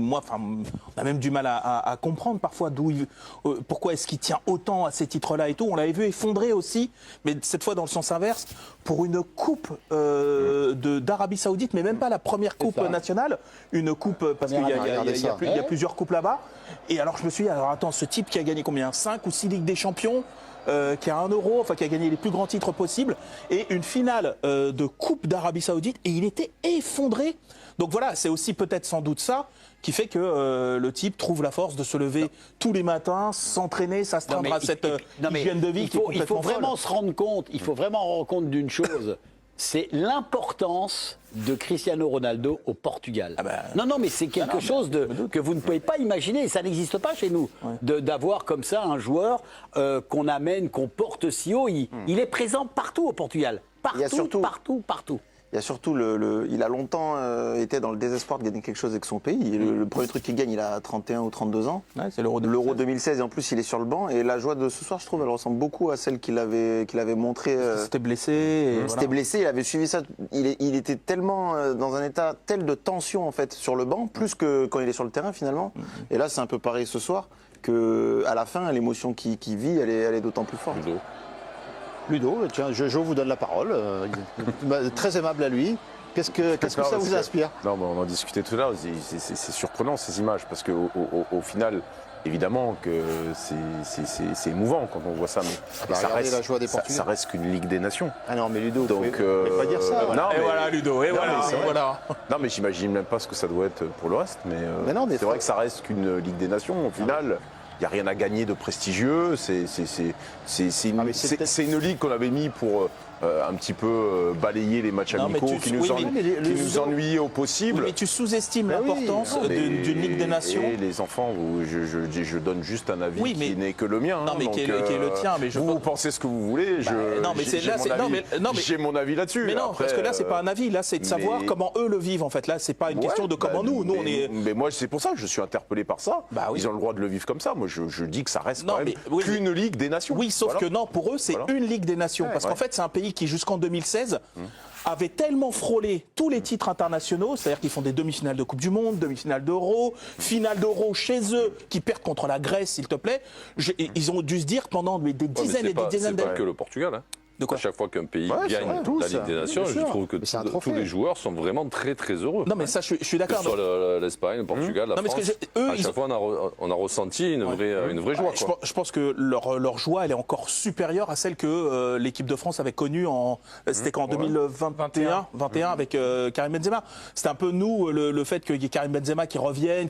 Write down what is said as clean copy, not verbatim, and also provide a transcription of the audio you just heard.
Moi, on a même du mal à comprendre parfois pourquoi est-ce qu'il tient autant à ces titres-là et tout. On l'avait vu effondrer aussi, mais cette fois dans le sens inverse, pour une coupe d'Arabie Saoudite, mais même pas la première coupe nationale, une coupe, parce qu'il y a plusieurs coupes là-bas. Et alors je me suis dit, alors attends, ce type qui a gagné combien, 5 ou 6 Ligues des Champions, qui a 1 euro, enfin qui a gagné les plus grands titres possibles, et une finale de coupe d'Arabie Saoudite, et il était effondré. Donc voilà, c'est aussi peut-être sans doute ça qui fait que le type trouve la force de se lever tous les matins, s'entraîner, s'astreindre à cette hygiène de vie qui est complètement Il faut vraiment folle. se rendre compte, il faut vraiment rendre compte d'une chose, c'est l'importance de Cristiano Ronaldo au Portugal. Non, mais c'est quelque chose que vous ne pouvez pas imaginer, ça n'existe pas chez nous, d'avoir comme ça un joueur qu'on amène, qu'on porte si haut. Il est présent partout au Portugal, partout. Il y a surtout, il a longtemps été dans le désespoir de gagner quelque chose avec son pays. Le premier truc qu'il gagne, il a 31 ou 32 ans. Ouais, c'est l'Euro 2016 et en plus il est sur le banc. Et la joie de ce soir, je trouve, elle ressemble beaucoup à celle qu'il avait montrée. Il s'était blessé. Il s'était blessé, il avait suivi ça. Il était tellement dans un état tel de tension en fait sur le banc, plus que quand il est sur le terrain finalement. Et là, c'est un peu pareil ce soir, qu'à la fin, l'émotion qu'il vit, elle est d'autant plus forte. Ludo, tiens, Jo vous donne la parole. Très aimable à lui. Qu'est-ce que ça vous inspire? Non, mais on en discutait tout à l'heure. C'est surprenant ces images parce qu'au final, évidemment que c'est émouvant quand on voit ça. Mais ça reste qu'une Ligue des Nations. Ah non, mais Ludo, donc, vous pouvez pas dire ça. Non, et voilà, Ludo, et voilà. Non, mais j'imagine même pas ce que ça doit être pour le reste. Mais c'est vrai que ça reste qu'une Ligue des Nations. Au final, il n'y a rien à gagner de prestigieux. C'est une ligue qu'on avait mis pour un petit peu balayer les matchs amicaux qui nous ennuyaient au possible. Oui, mais tu sous-estimes l'importance d'une Ligue des Nations. Et les enfants, je donne juste un avis qui n'est que le mien. Non, mais qui est le tien. Mais vous pensez ce que vous voulez. J'ai mon avis là-dessus. Mais non, parce que là, c'est pas un avis. Là, c'est de savoir comment eux le vivent. En fait, là, c'est pas une question de comment nous. Nous, on est. Mais moi, c'est pour ça que je suis interpellé par ça. Ils ont le droit de le vivre comme ça. Moi, je dis que ça reste quand même qu'une Ligue des Nations. Oui, sauf que non, pour eux, c'est une Ligue des Nations. Parce qu'en fait, c'est un pays qui, jusqu'en 2016, avait tellement frôlé tous les titres internationaux, c'est-à-dire qu'ils font des demi-finales de Coupe du Monde, demi-finales d'Euro, finale d'Euro chez eux, qui perdent contre la Grèce, s'il te plaît. Ils ont dû se dire pendant des dizaines et des dizaines d'années. C'est pas que le Portugal, hein. À chaque fois qu'un pays gagne la Ligue des Nations, je trouve que tous les joueurs sont vraiment très très heureux. Non mais ça je suis d'accord. Que ce soit l'Espagne, le Portugal, la France, à chaque fois on a ressenti une vraie joie. Je pense que leur joie elle est encore supérieure à celle que l'équipe de France avait connue c'était qu'en 2021 avec Karim Benzema. C'était un peu nous le fait qu'il y ait Karim Benzema qui revienne,